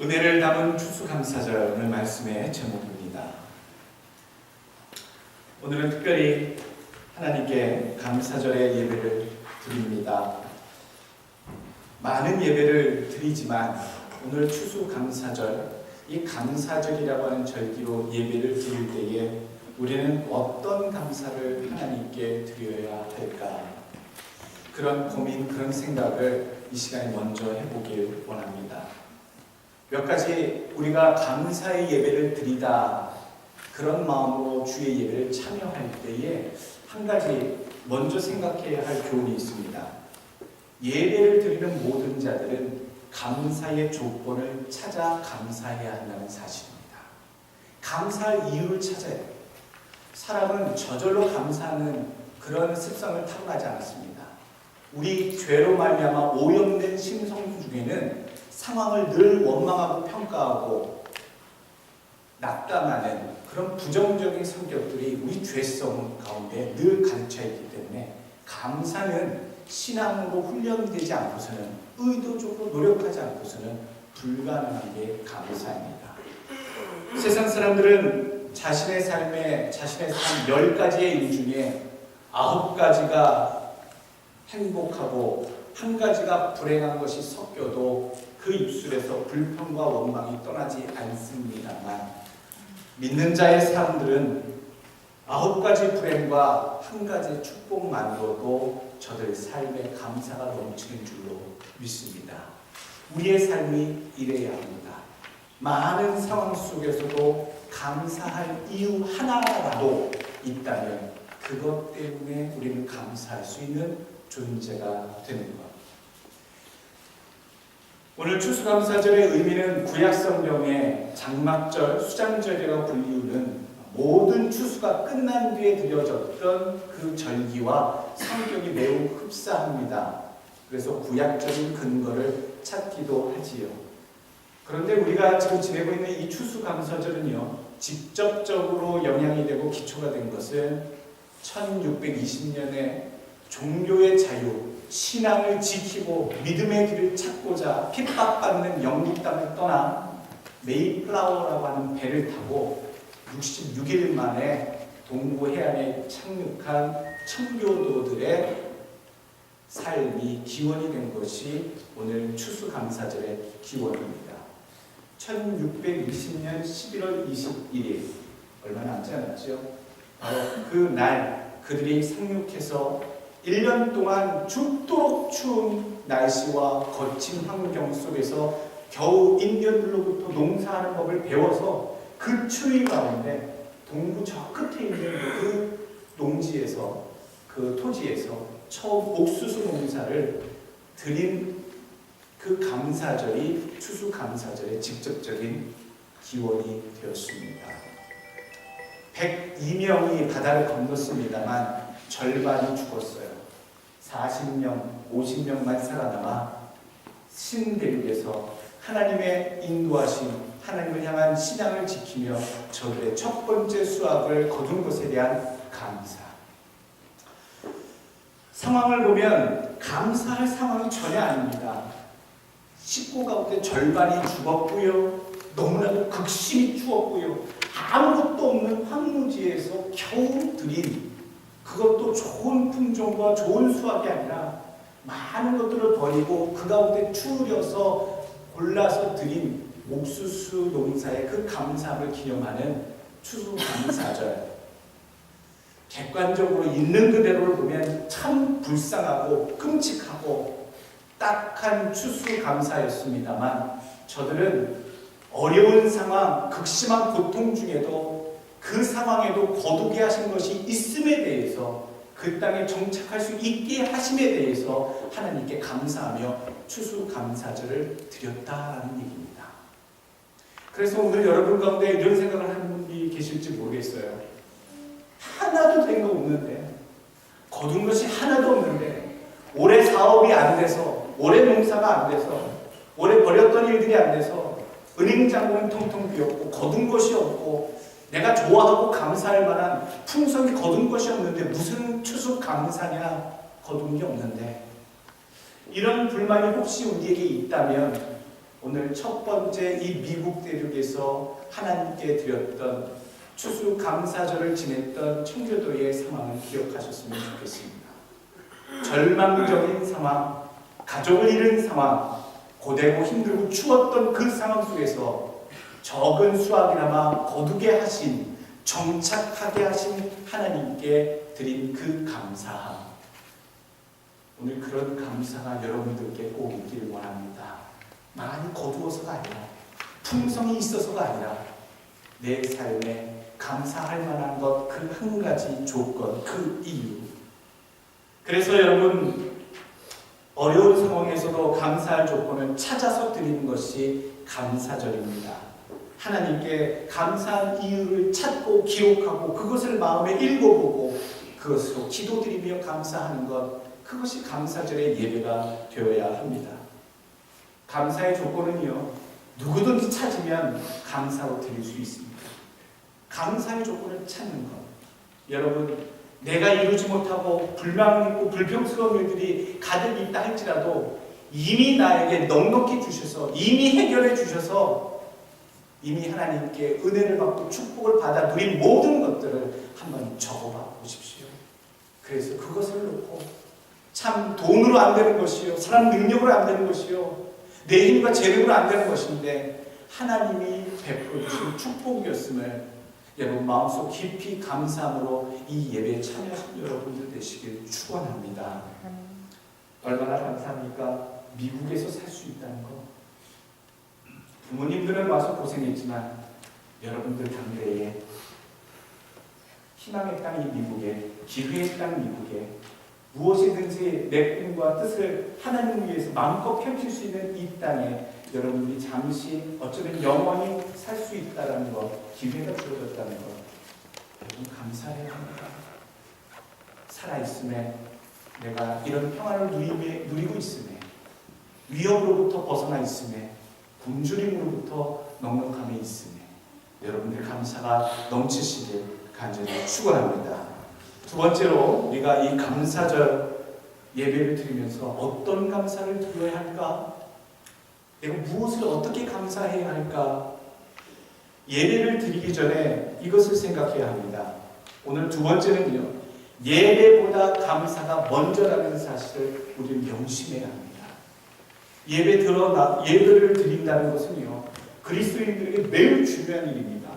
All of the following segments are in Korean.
은혜를 담은 추수감사절 오늘 말씀의 제목입니다. 오늘은 특별히 하나님께 감사절의 예배를 드립니다. 많은 예배를 드리지만 오늘 추수감사절, 이 감사절이라고 하는 절기로 예배를 드릴 때에 우리는 어떤 감사를 하나님께 드려야 할까? 그런 고민, 그런 생각을 이 시간에 먼저 해보길 원합니다. 몇 가지 우리가 감사의 예배를 드리다, 그런 마음으로 주의 예배를 참여할 때에 한 가지 먼저 생각해야 할 교훈이 있습니다. 예배를 드리는 모든 자들은 감사의 조건을 찾아 감사해야 한다는 사실입니다. 감사할 이유를 찾아야 돼요. 사람은 저절로 감사하는 그런 습성을 타고나지 않았습니다. 우리 죄로 말미암아 오염된 심성 중에는 상황을 늘 원망하고 평가하고 낙담하는 그런 부정적인 성격들이 우리 죄성 가운데 늘 갇혀 있기 때문에 감사는 신앙으로 훈련되지 않고서는, 의도적으로 노력하지 않고서는 불가능한 게 감사입니다. 세상 사람들은 자신의 삶 10가지의 일 중에 9가지가 행복하고 1가지가 불행한 것이 섞여도 그 입술에서 불평과 원망이 떠나지 않습니다만, 믿는 자의 사람들은 9가지 불행과 1가지 축복만으로도 저들의 삶에 감사가 넘치는 줄로 믿습니다. 우리의 삶이 이래야 합니다. 많은 상황 속에서도 감사할 이유 하나라도 있다면 그것 때문에 우리는 감사할 수 있는 존재가 되는 것. 오늘 추수감사절의 의미는 구약성경의 장막절, 수장절이라고 불리우는 모든 추수가 끝난 뒤에 드려졌던 그 절기와 성격이 매우 흡사합니다. 그래서 구약적인 근거를 찾기도 하지요. 그런데 우리가 지금 지내고 있는 이 추수감사절은요, 직접적으로 영향이 되고 기초가 된 것은 1620년에 종교의 자유, 신앙을 지키고 믿음의 길을 찾고자 핍박받는 영국 땅을 떠나 메이플라워라고 하는 배를 타고 66일 만에 동부 해안에 착륙한 청교도들의 삶이 기원이 된 것이 오늘 추수감사절의 기원입니다. 1620년 11월 21일, 얼마 남지 않았죠? 바로 그 날 그들이 상륙해서 1년 동안 죽도록 추운 날씨와 거친 환경 속에서 겨우 인디언들로부터 농사하는 법을 배워서 그 추위 가운데 동부 저 끝에 있는 그 농지에서, 그 토지에서 처음 옥수수 농사를 드린 그 감사절이 추수감사절의 직접적인 기원이 되었습니다. 102명이 바다를 건넜습니다만 절반이 죽었어요. 40명, 50명만 살아남아 신대륙에서 하나님의 인도하심, 하나님을 향한 신앙을 지키며 저들의 첫 번째 수확을 거둔 것에 대한 감사. 상황을 보면 감사할 상황이 전혀 아닙니다. 식구 가운데 절반이 죽었고요, 너무나도 극심히 추웠고요, 아무것도 없는 황무지에서 겨우 드린, 그것도 좋은 품종과 좋은 수확이 아니라 많은 것들을 버리고 그 가운데 추우려서 골라서 드린 옥수수 농사의 그 감사함을 기념하는 추수감사절. 객관적으로 있는 그대로를 보면 참 불쌍하고 끔찍하고 딱한 추수감사였습니다만, 저들은 어려운 상황, 극심한 고통 중에도 그 상황에도 거두게 하신 것이 있음에 대해서, 그 땅에 정착할 수 있게 하심에 대해서 하나님께 감사하며 추수감사절을 드렸다라는 얘기입니다. 그래서 오늘 여러분 가운데 이런 생각을 하는 분이 계실지 모르겠어요. 하나도 된 거 없는데, 거둔 것이 하나도 없는데, 올해 사업이 안 돼서, 올해 농사가 안 돼서, 올해 버렸던 일들이 안 돼서 은행 잔고는 텅텅 비었고 거둔 것이 없고 내가 좋아하고 감사할 만한 풍성이 거둔 것이 없는데 무슨 추수감사냐, 거둔 게 없는데, 이런 불만이 혹시 우리에게 있다면 오늘 첫 번째 이 미국 대륙에서 하나님께 드렸던 추수감사절을 지냈던 청교도의 상황을 기억하셨으면 좋겠습니다. 절망적인 상황, 가족을 잃은 상황, 고되고 힘들고 추웠던 그 상황 속에서 적은 수확이나마 거두게 하신, 정착하게 하신 하나님께 드린 그 감사함, 오늘 그런 감사가 여러분들께 꼭 있기를 원합니다. 많이 거두어서가 아니라, 풍성이 있어서가 아니라 내 삶에 감사할 만한 것, 그 한 가지 조건, 그 이유. 그래서 여러분, 어려운 상황에서도 감사할 조건을 찾아서 드리는 것이 감사절입니다. 하나님께 감사한 이유를 찾고 기록하고 그것을 마음에 읽어보고 그것으로 기도드리며 감사하는 것, 그것이 감사절의 예배가 되어야 합니다. 감사의 조건은요, 누구든지 찾으면 감사로 드릴 수 있습니다. 감사의 조건을 찾는 것. 여러분, 내가 이루지 못하고 불만 있고 불평스러운 일들이 가득 있다 할지라도 이미 나에게 넉넉히 주셔서, 이미 해결해 주셔서, 이미 하나님께 은혜를 받고 축복을 받아 누린 모든 것들을 한번 적어봐 보십시오. 그래서 그것을 놓고 참 돈으로 안 되는 것이요, 사람 능력으로 안 되는 것이요, 내 힘과 재력으로 안 되는 것인데 하나님이 베풀어 주신 축복이었음을 여러분 마음속 깊이 감사함으로 이 예배에 참여하신 여러분들 되시길 축원합니다. 얼마나 감사합니까? 미국에서 살 수 있다는 거. 부모님들은 와서 고생했지만 여러분들 당대에 희망의 땅 이 미국에, 기회의 땅 미국에 무엇이든지 내 꿈과 뜻을 하나님을 위해서 마음껏 펼칠 수 있는 이 땅에 여러분들이 잠시 어쩌면 영원히 살 수 있다는 것, 기회가 주어졌다는 것, 여러분 감사해야 합니다. 살아있음에, 내가 이런 평안을 누리고 있음에, 위협으로부터 벗어나 있음에, 굶주림으로부터 넉넉함에 있음에 여러분들 감사가 넘치시길 간절히 축원합니다. 두 번째로 우리가 이 감사절 예배를 드리면서 어떤 감사를 드려야 할까? 내가 무엇을 어떻게 감사해야 할까? 예배를 드리기 전에 이것을 생각해야 합니다. 오늘 두 번째는요, 예배보다 감사가 먼저라는 사실을 우리는 명심해야 합니다. 예배를 드린다는 것은요, 그리스도인들에게 매우 중요한 일입니다.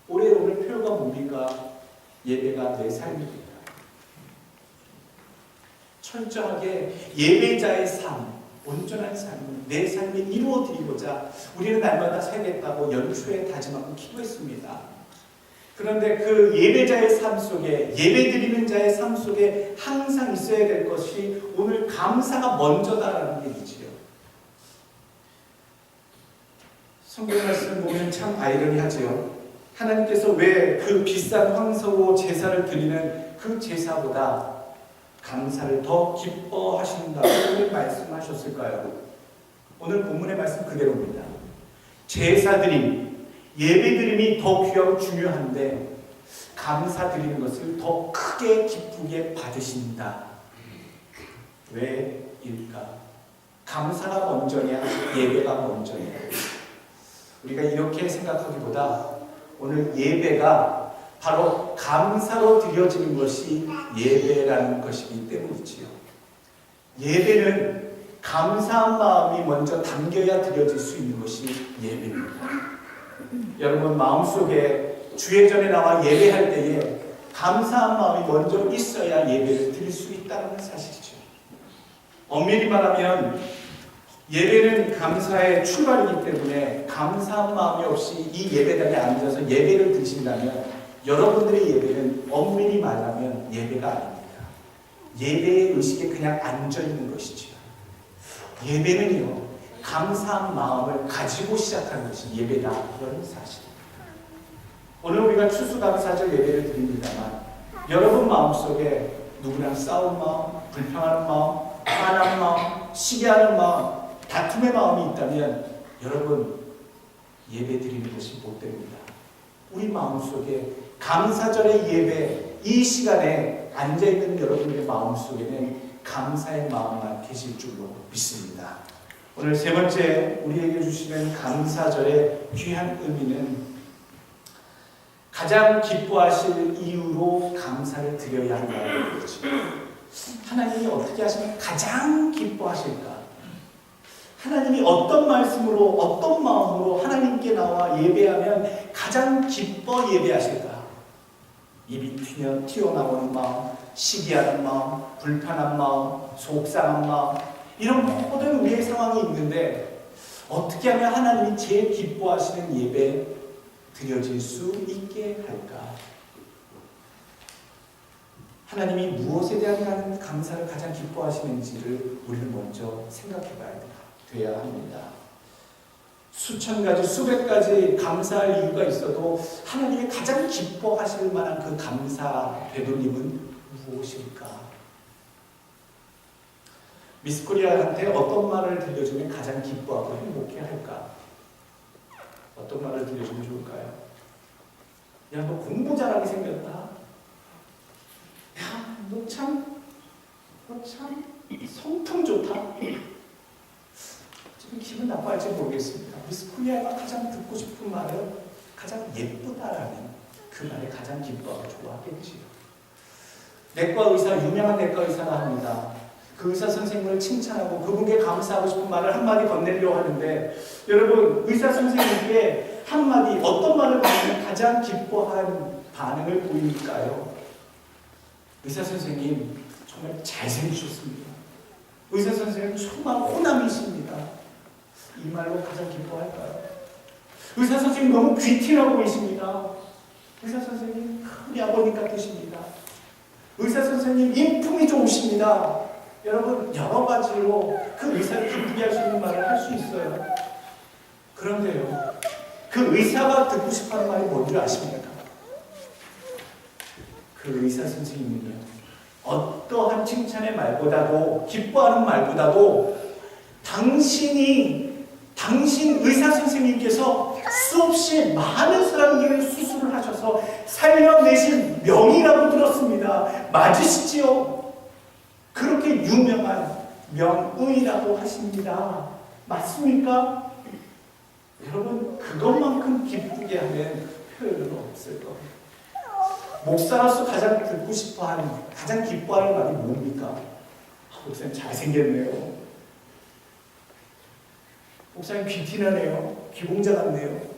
오늘 표가 뭡니까? 예배가 내 삶입니다. 철저하게 예배자의 삶, 온전한 삶을 내 삶에 이루어드리고자 우리는 날마다 살겠다고 연초에 다짐하고 기도했습니다. 그런데 그 예배자의 삶 속에, 예배드리는 자의 삶 속에 항상 있어야 될 것이 오늘 감사가 먼저다라는 얘기지요. 성경 말씀 보면 참 아이러니하지요. 하나님께서 왜 그 비싼 황소로 제사를 드리는 그 제사보다 감사를 더 기뻐하신다고 오늘 말씀하셨을까요? 오늘 본문의 말씀 그대로입니다. 제사드림, 예배드림이 더 귀하고 중요한데 감사드리는 것을 더 크게 기쁘게 받으신다. 왜일까? 감사가 먼저냐, 예배가 먼저냐? 우리가 이렇게 생각하기보다 오늘 예배가 바로 감사로 드려지는 것이 예배라는 것이기 때문이지요. 예배는 감사한 마음이 먼저 담겨야 드려질 수 있는 것이 예배입니다. 여러분 마음속에 주의 전에 나와 예배할 때에 감사한 마음이 먼저 있어야 예배를 드릴 수 있다는 사실이죠. 엄밀히 말하면 예배는 감사의 출발이기 때문에 감사한 마음이 없이 이 예배당에 앉아서 예배를 드신다면 여러분들의 예배는 엄밀히 말하면 예배가 아닙니다. 예배의 의식에 그냥 앉아있는 것이지요. 예배는요, 감사한 마음을 가지고 시작하는 것이 예배다. 그런 사실입니다. 오늘 우리가 추수감사절 예배를 드립니다만 여러분 마음속에 누구랑 싸운 마음, 불평하는 마음, 화난 마음, 시기하는 마음, 다툼의 마음이 있다면 여러분 예배 드리는 것이 못 됩니다. 우리 마음속에 감사절의 예배, 이 시간에 앉아있는 여러분의 마음속에는 감사의 마음만 계실 줄로 믿습니다. 오늘 세 번째 우리에게 주시는 감사절의 귀한 의미는 가장 기뻐하실 이유로 감사를 드려야 한다는 거죠. 하나님이 어떻게 하시면 가장 기뻐하실까? 하나님이 어떤 말씀으로 어떤 마음으로 하나님께 나와 예배하면 가장 기뻐 예배하실까? 입이 튀어나오는 마음, 시기하는 마음, 불편한 마음, 속상한 마음, 이런 모든 우리의 상황이 있는데 어떻게 하면 하나님이 제일 기뻐하시는 예배 드려질 수 있게 할까? 하나님이 무엇에 대한 감사를 가장 기뻐하시는지를 우리는 먼저 생각해 봐야 합니다. 수천 가지, 수백 가지 감사할 이유가 있어도 하나님이 가장 기뻐하실 만한 그 감사 되돌림은 무엇일까? 미스코리아한테 어떤 말을 들려주면 가장 기뻐하고 행복해 할까? 어떤 말을 들려주면 좋을까요? 야, 너 공부 잘하게 생겼다. 야, 너 참 성품 좋다. 지금 기분 나빠할지 모르겠습니다. 미스코리아가 가장 듣고 싶은 말은 가장 예쁘다라는 그 말에 가장 기뻐하고 좋아하겠지요. 내과 의사, 유명한 내과 의사가 합니다. 그 의사 선생님을 칭찬하고 그분께 감사하고 싶은 말을 한마디 건네려고 하는데, 여러분, 의사 선생님께 한마디 어떤 말을 하면 가장 기뻐한 반응을 보일까요? 의사 선생님 정말 잘생기셨습니다. 의사 선생님 정말 호남이십니다. 이 말로 가장 기뻐할까요? 의사 선생님 너무 귀티나고 계십니다. 의사 선생님 우리 아버님 같으십니다. 의사 선생님 인품이 좋으십니다. 여러분, 여러 가지로 그 의사를 기쁘게 할 수 있는 말을 할 수 있어요. 그런데요, 그 의사가 듣고 싶어하는 말이 뭔지 아십니까? 그 의사 선생님은요, 어떠한 칭찬의 말보다도, 기뻐하는 말보다도 당신 의사 선생님께서 수없이 많은 사람들을 수술을 하셔서 살려내신 명의라고 들었습니다. 맞으시지요? 그렇게 유명한 명의라고 하십니다. 맞습니까? 여러분, 그것만큼 기쁘게 하는 표현은 없을 겁니다. 목사로서 가장 듣고 싶어하는, 가장 기뻐하는 말이 뭡니까? 목사님 잘생겼네요. 목사님 귀티나네요. 귀공자 같네요.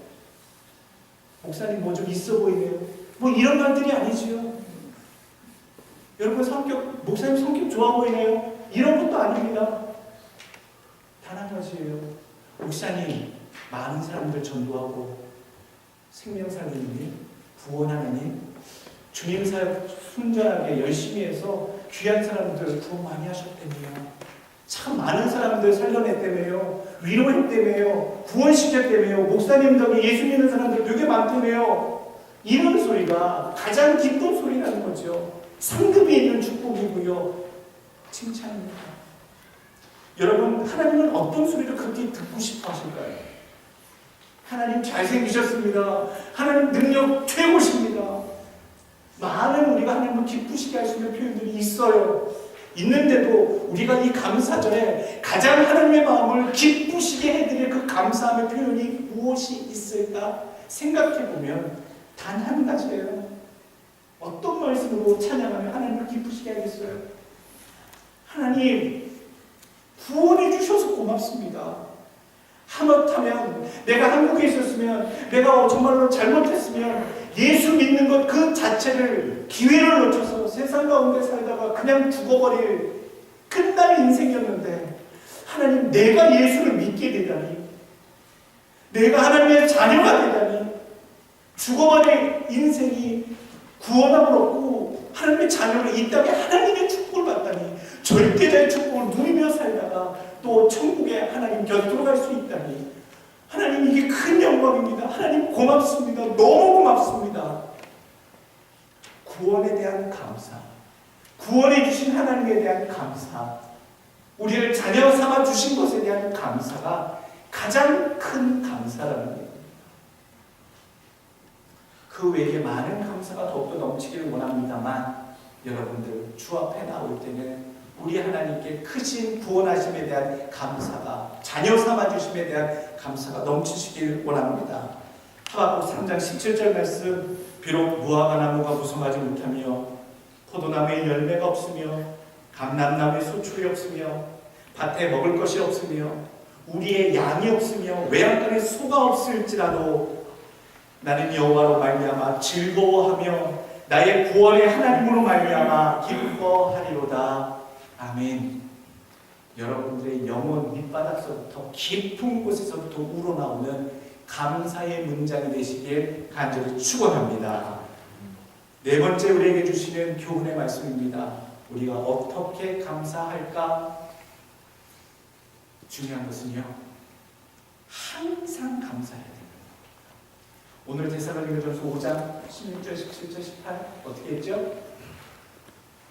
목사님 뭐 좀 있어 보이네요. 뭐 이런 말들이 아니지요. 여러분, 목사님 성격 좋아 보이네요. 이런 것도 아닙니다. 단 한 가지예요. 목사님 많은 사람들 전도하고 생명 살리는 일, 구원하는 일, 주님 사역 순전하게 열심히 해서 귀한 사람들 구원 많이 하셨다며요. 참 많은 사람들 살려냈다며요. 위로했다며요. 구원시켰다며요. 목사님 덕에 예수 믿는 사람들 되게 많다며요. 이런 소리가 가장 기쁜 소리라는 거죠. 상급이 있는 축복이고요. 칭찬입니다. 여러분, 하나님은 어떤 소리를 그렇게 듣고 싶어 하실까요? 하나님 잘생기셨습니다. 하나님 능력 최고십니다. 많은 우리가 하나님을 기쁘시게 할 수 있는 표현들이 있어요. 있는데도 우리가 이 감사절에 가장 하나님의 마음을 기쁘시게 해드릴 그 감사함의 표현이 무엇이 있을까 생각해보면 단 한 가지예요. 어떤 말씀으로 찬양하면 하나님을 기쁘시게 하겠어요? 하나님, 구원해 주셔서 고맙습니다. 하마터면 내가 한국에 있었으면, 내가 정말로 잘못했으면 예수 믿는 것 그 자체를 기회를 놓쳐서 세상 가운데 살다가 그냥 죽어버릴 끝날 인생이었는데, 하나님, 내가 예수를 믿게 되다니, 내가 하나님의 자녀가 되다니, 죽어버릴 인생이 구원함을 얻고 하나님의 자녀로 이 땅에 하나님의 축복을 받다니, 절대자의 축복을 누리며 살다가 또 천국에 하나님 곁으로 갈 수 있다니, 하나님, 이게 큰 영광입니다. 하나님 고맙습니다. 너무 고맙습니다. 구원에 대한 감사, 구원해 주신 하나님에 대한 감사, 우리를 자녀 삼아 주신 것에 대한 감사가 가장 큰 감사라는 겁니다. 그 외에 많은 감사가 더욱더 넘치기를 원합니다만, 여러분들 주 앞에 나올 때는 우리 하나님께 크신 구원하심에 대한 감사가, 자녀 삼아주심에 대한 감사가 넘치시길 원합니다. 하박국 3장 17절 말씀, 비록 무화과 나무가 무성하지 못하며 포도나무에 열매가 없으며 감람나무에 소출이 없으며 밭에 먹을 것이 없으며 우리의 양이 없으며 외양간에 소가 없을지라도 나는 여호와로 말미암아 즐거워하며 나의 구원의 하나님으로 말미암아 기뻐하리로다. 아멘. 여러분들의 영혼 밑바닥서부터 깊은 곳에서부터 우러나오는 감사의 문장이 되시길 간절히 축원합니다. 네 번째 우리에게 주시는 교훈의 말씀입니다. 우리가 어떻게 감사할까? 중요한 것은요, 항상 감사해야 됩니다. 오늘 데살로니가전서 5장 16절, 17절, 18 어떻게 했죠?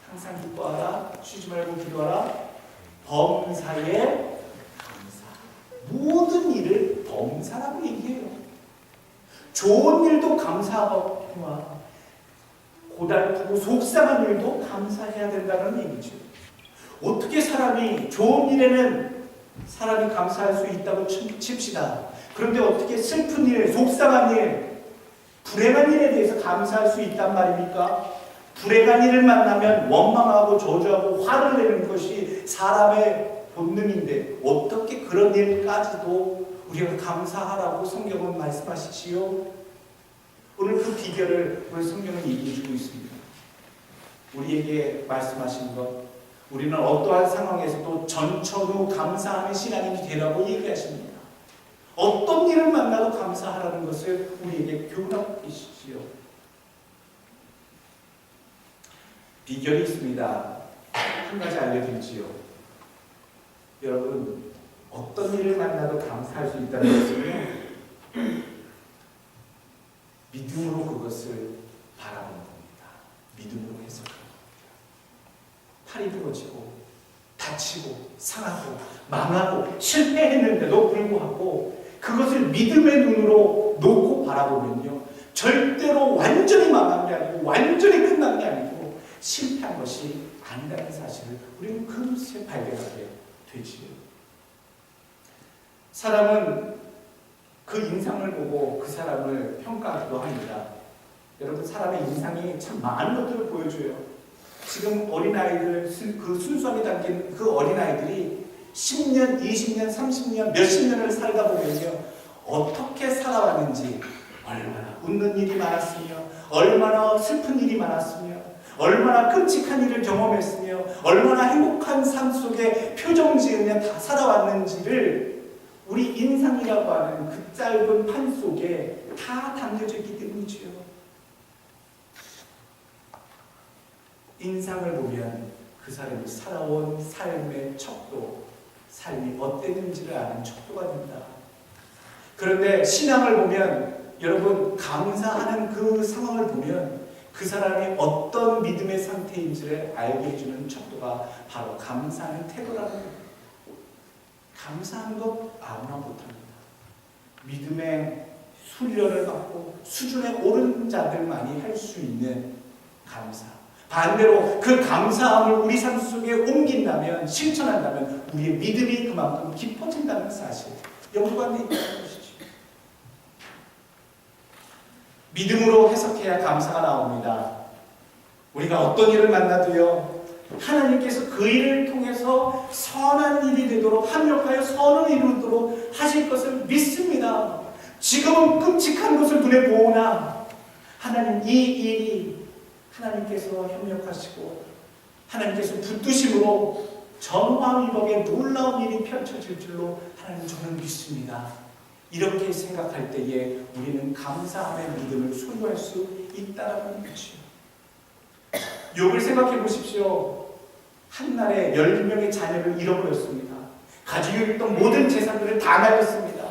항상 기뻐하라, 쉬지 말고 기도하라, 범사에 감사. 모든 일을 범사라고 얘기해요. 좋은 일도 감사하거니와 고달프고 속상한 일도 감사해야 된다는 얘기죠. 어떻게 사람이 좋은 일에는 사람이 감사할 수 있다고 칩시다. 그런데 어떻게 슬픈 일, 속상한 일, 불행한 일에 대해서 감사할 수 있단 말입니까? 불행한 일을 만나면 원망하고 저주하고 화를 내는 것이 사람의 본능인데 어떻게 그런 일까지도 우리가 감사하라고 성경은 말씀하시지요? 오늘 그 비결을 오늘 성경은 얘기해주고 있습니다. 우리에게 말씀하신 것, 우리는 어떠한 상황에서도 전천후 감사하는 신앙인이 되라고 얘기하십니다. 어떤 일을 만나도 감사하라는 것을 우리에게 교훈하고 계시지요. 비결이 있습니다. 한 가지 알려드리지요. 여러분, 어떤 일을 만나도 감사할 수 있다는 것은요, 믿음으로 그것을 바라보는 겁니다. 믿음으로 해석하는 겁니다. 팔이 부러지고 다치고 상하고 망하고 실패했는데도 불구하고 그것을 믿음의 눈으로 놓고 바라보면요, 절대로 완전히 망한 게 아니고 완전히 끝난 게 아니고 실패한 것이 아니라는 사실을 우리는 금세 발견하게 되지요. 사람은 그 인상을 보고 그 사람을 평가하기도 합니다. 여러분, 사람의 인상이 참 많은 것들을 보여줘요. 지금 어린아이들, 그 순수함이 담긴 그 어린아이들이 10년, 20년, 30년, 몇십 년을 살다 보면요, 어떻게 살아왔는지, 얼마나 웃는 일이 많았으며, 얼마나 슬픈 일이 많았으며, 얼마나 끔찍한 일을 경험했으며, 얼마나 행복한 삶 속에 표정 지으며 다 살아왔는지를 우리 인상이라고 하는 그 짧은 판 속에 다 담겨져 있기 때문이지요. 인상을 보면 그 사람이 살아온 삶의 척도, 삶이 어땠는지를 아는 척도가 된다. 그런데 신앙을 보면, 여러분, 감사하는 그 상황을 보면 그 사람이 어떤 믿음의 상태인지를 알게 해주는 척도가 바로 감사하는 태도라는 겁니다. 감사하는 것 아무나 못합니다. 믿음의 훈련을 받고 수준에 오른 자들만이 할 수 있는 감사. 반대로 그 감사함을 우리 삶 속에 옮긴다면, 실천한다면 우리의 믿음이 그만큼 깊어진다는 사실, 연관되어 있다는 것이죠. 믿음으로 해석해야 감사가 나옵니다. 우리가 어떤 일을 만나도요, 하나님께서 그 일을 통해서 선한 일이 되도록, 합력하여 선을 이루도록 하실 것을 믿습니다. 지금은 끔찍한 것을 눈에 보오나 하나님, 이 일이 하나님께서 협력하시고 하나님께서 붙드심으로 전화위복의 놀라운 일이 펼쳐질 줄로 하나님, 저는 믿습니다. 이렇게 생각할 때에 우리는 감사함의 믿음을 소유할 수 있다는 것이죠. 욥을 생각해 보십시오. 한날에 12명의 자녀를 잃어버렸습니다. 가지고 있던 모든 재산들을 다 날렸습니다.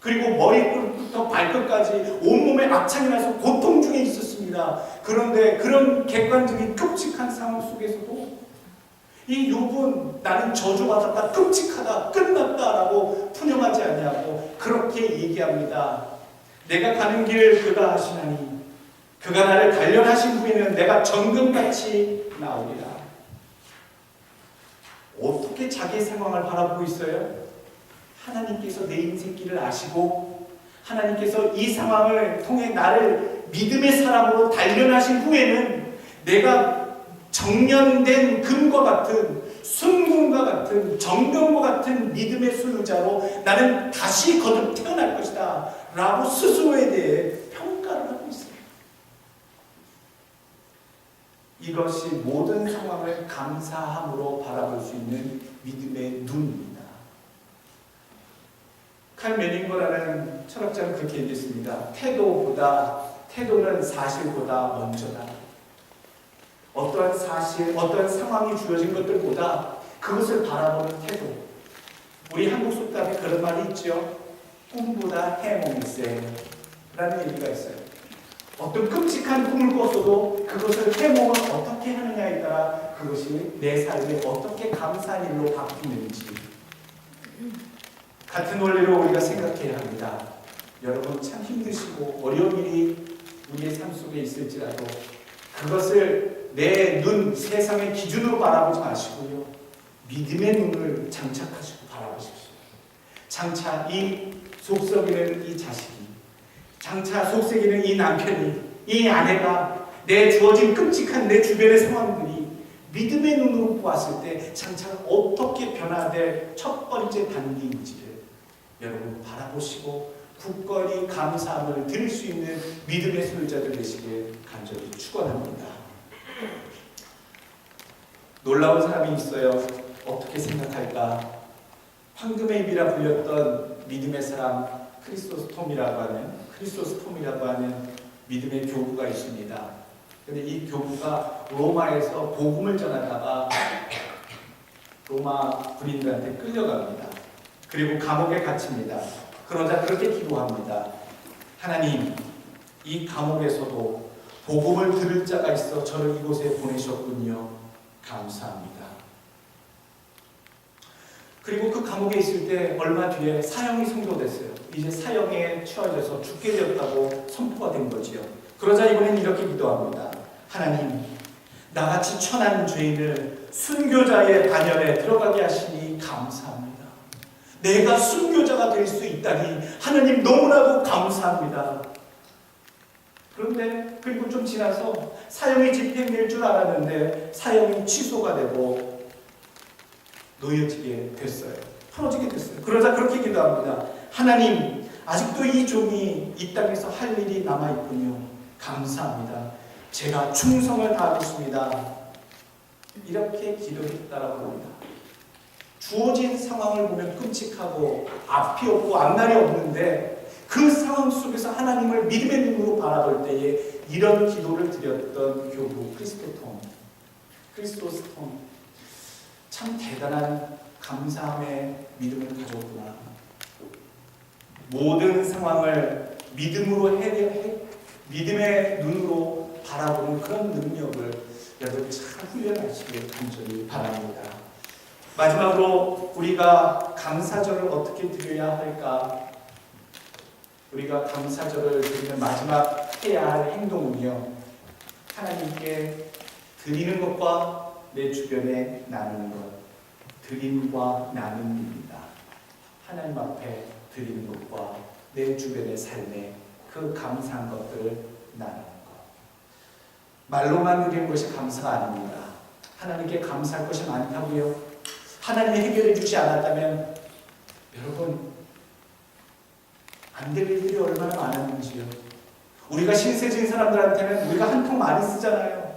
그리고 머리끝부터 발끝까지 온몸에 악창이 나서 고통 중에 있었습니다. 그런데 그런 객관적인 끔찍한 상황 속에서도 이 욥은 나는 저주받았다, 끔찍하다, 끝났다라고 푸념하지 아니하고 그렇게 얘기합니다. 내가 가는 길을 그가 하시나니 그가 나를 단련하신 후에는 내가 정금같이 나오리라. 어떻게 자기의 상황을 바라보고 있어요? 하나님께서 내 인생길을 아시고 하나님께서 이 상황을 통해 나를 믿음의 사람으로 단련하신 후에는 내가 정련된 금과 같은 순금과 같은 정금과 같은 믿음의 소유자로 나는 다시 거듭 태어날 것이다 라고 스스로에 대해 평가를 하고 있어요. 이것이 모든 상황을 감사함으로 바라볼 수 있는 믿음의 눈입니다. 칼 메닝거라는 철학자는 그렇게 얘기했습니다. 태도는 사실보다 먼저다. 어떠한 사실, 어떠한 상황이 주어진 것들보다 그것을 바라보는 태도. 우리 한국 속담에 그런 말이 있죠. 꿈보다 해몽일세 라는 얘기가 있어요. 어떤 끔찍한 꿈을 꿨어도 그것을 해몽을 어떻게 하느냐에 따라 그것이 내 삶에 어떻게 감사한 일로 바뀌는지 같은 원리로 우리가 생각해야 합니다. 여러분 참 힘드시고 어려운 일이 우리의 삶 속에 있을지라도 그것을 내 눈, 세상의 기준으로 바라보지 마시고요. 믿음의 눈을 장착하시고 바라보십시오. 장차 이 속썩이는 이 자식이, 장차 속썩이는 이 남편이, 이 아내가, 내 주어진 끔찍한 내 주변의 상황들이 믿음의 눈으로 보았을 때 장차 어떻게 변화될 첫 번째 단계인지를 여러분 바라보시고 굳건히 감사함을 드릴 수 있는 믿음의 소유자들 되시길 간절히 축원합니다. 놀라운 사람이 있어요. 어떻게 생각할까? 황금의 입이라 불렸던 믿음의 사람 크리소스톰이라고 하는 믿음의 교부가 있습니다. 그런데 이 교부가 로마에서 복음을 전하다가 로마 군인들한테 끌려갑니다. 그리고 감옥에 갇힙니다. 그러자 그렇게 기도합니다. 하나님, 이 감옥에서도 복음을 들을 자가 있어 저를 이곳에 보내셨군요. 감사합니다. 그리고 그 감옥에 있을 때 얼마 뒤에 사형이 선고됐어요. 이제 사형에 처해져서 죽게 되었다고 선포가 된 거지요. 그러자 이번엔 이렇게 기도합니다. 하나님, 나같이 천한 죄인을 순교자의 단열에 들어가게 하시니 감사합니다. 내가 순교자가 될 수 있다니 하나님 너무나도 감사합니다. 그런데 그리고 좀 지나서 사형이 집행될 줄 알았는데 사형이 취소가 되고 놓여지게 됐어요. 풀어지게 됐어요. 그러자 그렇게 기도합니다. 하나님, 아직도 이 종이 이 땅에서 할 일이 남아있군요. 감사합니다. 제가 충성을 다하겠습니다. 이렇게 기도했다라고 합니다. 주어진 상황을 보면 끔찍하고 앞이 없고 앞날이 없는데 그 상황 속에서 하나님을 믿음의 눈으로 바라볼 때에 이런 기도를 드렸던 교부 크리스토스톰 참 대단한 감사함의 믿음을 가졌구나. 모든 상황을 믿음의 눈으로 바라보는 그런 능력을 여러분 잘 훈련하시길 간절히 바랍니다. 마지막으로 우리가 감사절을 어떻게 드려야 할까? 우리가 감사절을 드리는 마지막 해야 할 행동은요, 하나님께 드리는 것과 내 주변에 나누는 것, 드림과 나눔입니다. 하나님 앞에 드리는 것과 내 주변의 삶에 그 감사한 것들을 나누는 것. 말로만 드리는 것이 감사가 아닙니다. 하나님께 감사할 것이 많다고요. 하나님이 해결해 주지 않았다면 여러분 안 될 일들이 얼마나 많았는지요. 우리가 신세진 사람들한테는 우리가 한 통 많이 쓰잖아요.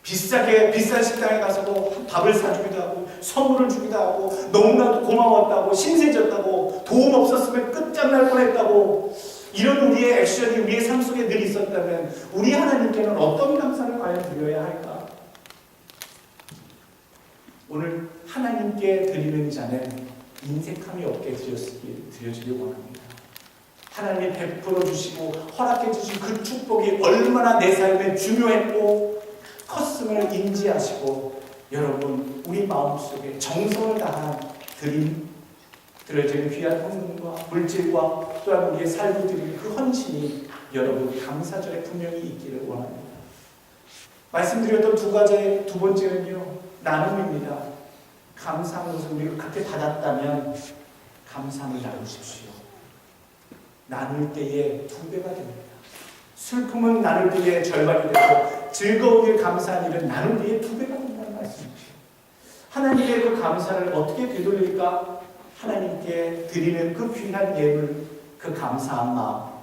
비싼 식당에 가서도 밥을 사주기도 하고 선물을 주기도 하고 너무나도 고마웠다고 신세졌다고 도움 없었으면 끝장날 뻔했다고 이런 우리의 액션이 우리의 삶 속에 늘 있었다면 우리 하나님께는 어떤 감사를 과연 드려야 할까? 오늘 하나님께 드리는 자는 인색함이 없게 드려지길 원합니다. 하나님이 베풀어 주시고 허락해 주신 그 축복이 얼마나 내 삶에 중요했고 컸음을 인지하시고 여러분 우리 마음속에 정성을 다한 드려지는 귀한 헌금과 물질과 또한 우리의 삶을 드리는 그 헌신이 여러분 감사절에 분명히 있기를 원합니다. 말씀드렸던 두 번째는요 나눔입니다. 감사한 것을 우리가 그렇게 받았다면 감사함을 나누십시오. 나눌 때에 2배가 됩니다. 슬픔은 나눌 때에 절반이 되고 즐거우게 감사한 일은 나눌 때에 2배가 된다는 말씀입니다. 하나님의 그 감사를 어떻게 되돌릴까? 하나님께 드리는 그 귀한 예물, 그 감사한 마음,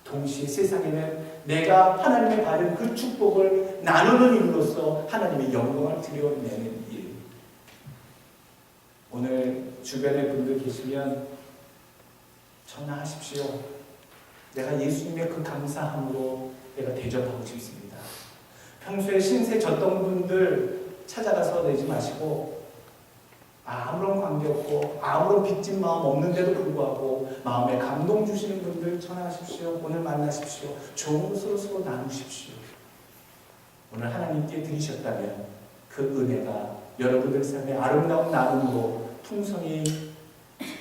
동시에 세상에는 내가 하나님의 받은 그 축복을 나누는 일로서 하나님의 영광을 드러내는 일. 오늘 주변에 분들 계시면 전화하십시오. 내가 예수님의 그 감사함으로 내가 대접하고 싶습니다. 평소에 신세 졌던 분들 찾아가서 내지 마시고 아무런 관계없고 아무런 빚진 마음 없는데도 불구하고 마음에 감동 주시는 분들 전화하십시오. 오늘 만나십시오. 좋은 것으로 서로 나누십시오. 오늘 하나님께 드리셨다면 그 은혜가 여러분들 삶의 아름다운 나눔으로 풍성히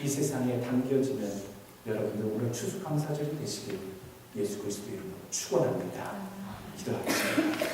이 세상에 담겨지는 여러분들 오늘 추수감사절이 되시길 예수 그리스도 이름으로 축원합니다. 기도하겠습니다.